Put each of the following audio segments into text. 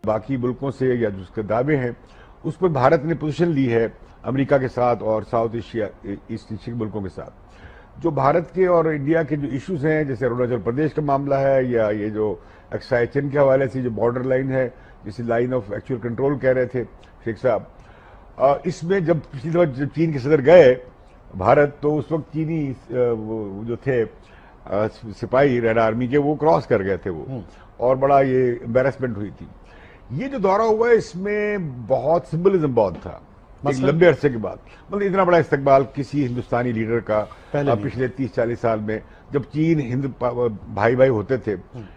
باقی ملکوں سے یا جو اس کے دعوے ہیں اس پر بھارت نے پوزیشن لی ہے امریکہ کے ساتھ اور ساؤتھ ایشیا ایسٹ ایشیا کے ملکوں کے ساتھ. جو بھارت کے اور انڈیا کے جو ایشوز ہیں جیسے اروناچل پردیش کا معاملہ ہے یا یہ جو ایکسائز چین کے حوالے سے جو بارڈر لائن ہے جسے لائن آف ایکچوئل کنٹرول کہہ رہے تھے شیخ صاحب, اس میں جب پچھلی دفعہ جب چین کے صدر گئے بھارت تو اس وقت چینی جو تھے سپاہی ریڈ آرمی کے وہ کراس کر گئے تھے وہ, اور بڑا یہ امبیرسمنٹ ہوئی تھی. یہ جو دورہ ہوا ہے اس میں بہت سمبلزم بہت تھا ایک لمبے عرصے کے بعد, مطلب اتنا بڑا استقبال کسی ہندوستانی لیڈر کا پچھلے 30-40 سال میں, جب چین ہند بھائی بھائی ہوتے تھے.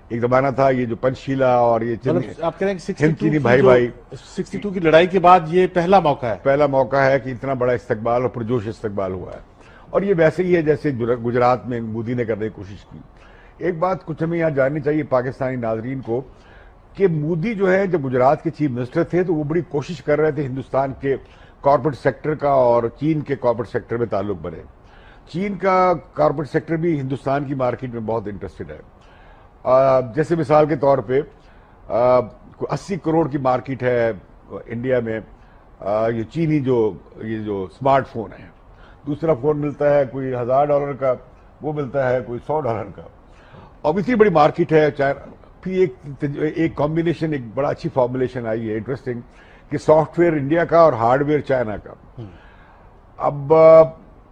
ایک زمانہ تھا یہ جو پنچ شیلا اور یہ آپ کہہ رہے ہیں ہند چینی بھائی بھائی 62 کی لڑائی کے بعد یہ پہلا موقع ہے کہ اتنا بڑا استقبال اور پرجوش استقبال ہوا ہے. اور یہ ویسے ہی ہے جیسے گجرات میں مودی نے کرنے کی کوشش کی. ایک بات کچھ ہمیں یہاں جاننی چاہیے پاکستانی ناظرین کو کہ مودی جو ہے جب گجرات کے چیف منسٹر تھے تو وہ بڑی کوشش کر رہے تھے ہندوستان کے کارپوریٹ سیکٹر کا اور چین کے کارپوریٹ سیکٹر میں تعلق بنے. چین کا کارپوریٹ سیکٹر بھی ہندوستان کی مارکیٹ میں بہت انٹرسٹڈ ہے. جیسے مثال کے طور پہ 80 کروڑ کی مارکیٹ ہے انڈیا میں یہ چینی یہ جو اسمارٹ فون ہے. دوسرا فون ملتا ہے کوئی $1000 کا, وہ ملتا ہے کوئی $100 کا. اب اتنی بڑی مارکیٹ ہے. پھر ایک کمبینیشن ایک بڑا اچھی فارمولیشن آئی ہے انٹرسٹنگ کہ سافٹ ویئر انڈیا کا اور ہارڈ ویئر چائنا کا. اب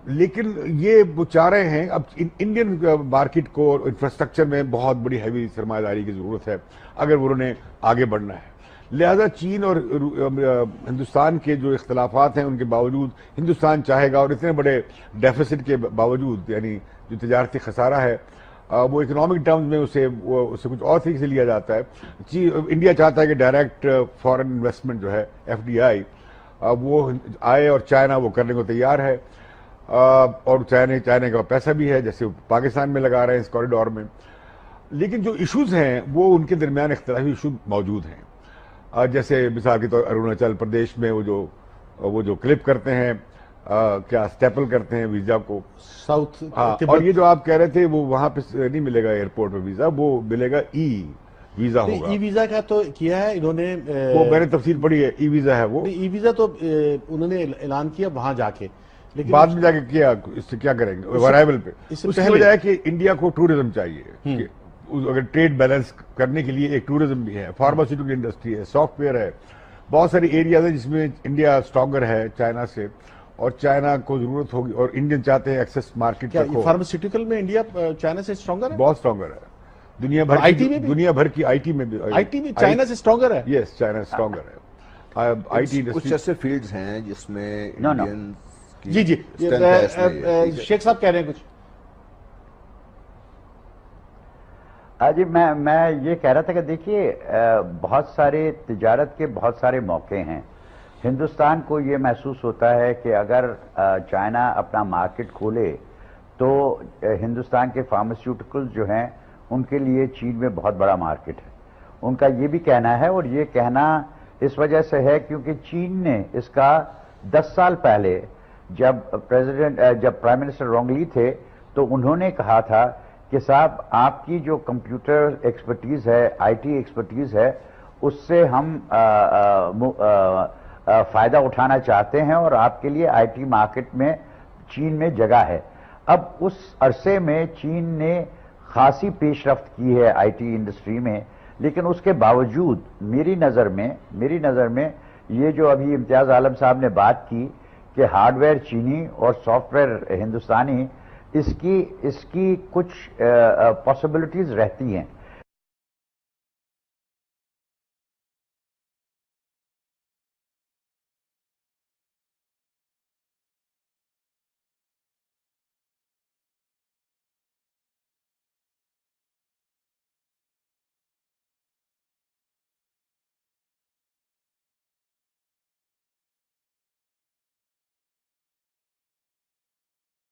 لیکن یہ وہ چاہ رہے ہیں اب انڈین مارکیٹ کو انفراسٹرکچر میں بہت بڑی ہیوی سرمایہ داری کی ضرورت ہے اگر انہوں نے آگے بڑھنا ہے. لہذا چین اور ہندوستان کے جو اختلافات ہیں ان کے باوجود ہندوستان چاہے گا, اور اتنے بڑے ڈیفیسٹ کے باوجود یعنی جو تجارتی خسارہ ہے وہ اکنامک ٹرمز میں اسے کچھ اور طریقے سے لیا جاتا ہے. انڈیا چاہتا ہے کہ ڈائریکٹ فارن انویسٹمنٹ جو ہے FDI وہ آئے, اور چائنا وہ کرنے کو تیار ہے, اور چائنا کا پیسہ بھی ہے جیسے پاکستان میں لگا رہے ہیں اس کوریڈور میں. لیکن جو ایشوز ہیں وہ ان کے درمیان اختلافی ایشو موجود ہیں. جیسے مثال کے طور اروناچل پردیش میں وہ جو کلپ کرتے ہیں کیا اسٹیپل کرتے ہیں ویزا کو ساؤتھ, اور یہ جو آپ کہہ رہے تھے وہ وہاں پہ نہیں ملے گا ایئرپورٹ پہ ویزا, وہ ملے گا ویزا ہوگا. ای ویزا کا تو کیا ہے انہوں نے, وہ میں نے تفصیل پڑھی ہے. ویزا ہے وہ ای ویزا تو انہوں نے اعلان کیا وہاں جا کے, لیکن بعد میں جا کے کیا اس سے کیا کریں گے ورائیول پہ. اس کی وجہ ہے کہ انڈیا کو ٹورزم چاہیے, اگر ٹریڈ بیلنس کرنے کے لیے ایک ٹورزم بھی ہے, فارماسیوٹیکل انڈسٹری ہے, سافٹ ویئر ہے, بہت ساری ایریاز ہیں جس میں انڈیا اسٹرانگر ہے چائنا سے, اور چائنا کو ضرورت ہوگی اور انڈین چاہتے ہیں ایکسس مارکیٹ تک ہو. فارماسیوٹیکل میں انڈیا چائنا سے اسٹرانگر ہے, بہت اسٹرانگر ہے. دنیا بھر کی آئی ٹی میں بھی چائنا سے اسٹرانگر ہے. یس, چائنا اسٹرانگر ہے. آئی ٹی کچھ ایسے فیلڈز ہیں جس میں جی شیخ صاحب کہہ رہے ہیں کچھ. جی میں یہ کہہ رہا تھا کہ دیکھیے بہت سارے تجارت کے بہت سارے موقع ہیں. ہندوستان کو یہ محسوس ہوتا ہے کہ اگر چائنا اپنا مارکیٹ کھولے تو ہندوستان کے فارماسیوٹیکل جو ہیں ان کے لیے چین میں بہت بڑا مارکیٹ ہے. ان کا یہ بھی کہنا ہے, اور یہ کہنا اس وجہ سے ہے کیونکہ چین نے اس کا 10 سال پہلے جب پرائم منسٹر رونگلی تھے تو انہوں نے کہا تھا کہ صاحب آپ کی جو کمپیوٹر ایکسپرٹیز ہے, IT ایکسپرٹیز ہے, اس سے ہم فائدہ اٹھانا چاہتے ہیں اور آپ کے لیے IT مارکیٹ میں چین میں جگہ ہے. اب اس عرصے میں چین نے خاصی پیش رفت کی ہے IT انڈسٹری میں, لیکن اس کے باوجود میری نظر میں یہ جو ابھی امتیاز عالم صاحب نے بات کی کہ ہارڈ ویئر چینی اور سافٹ ویئر ہندوستانی, اس کی کچھ پاسبلٹیز رہتی ہیں.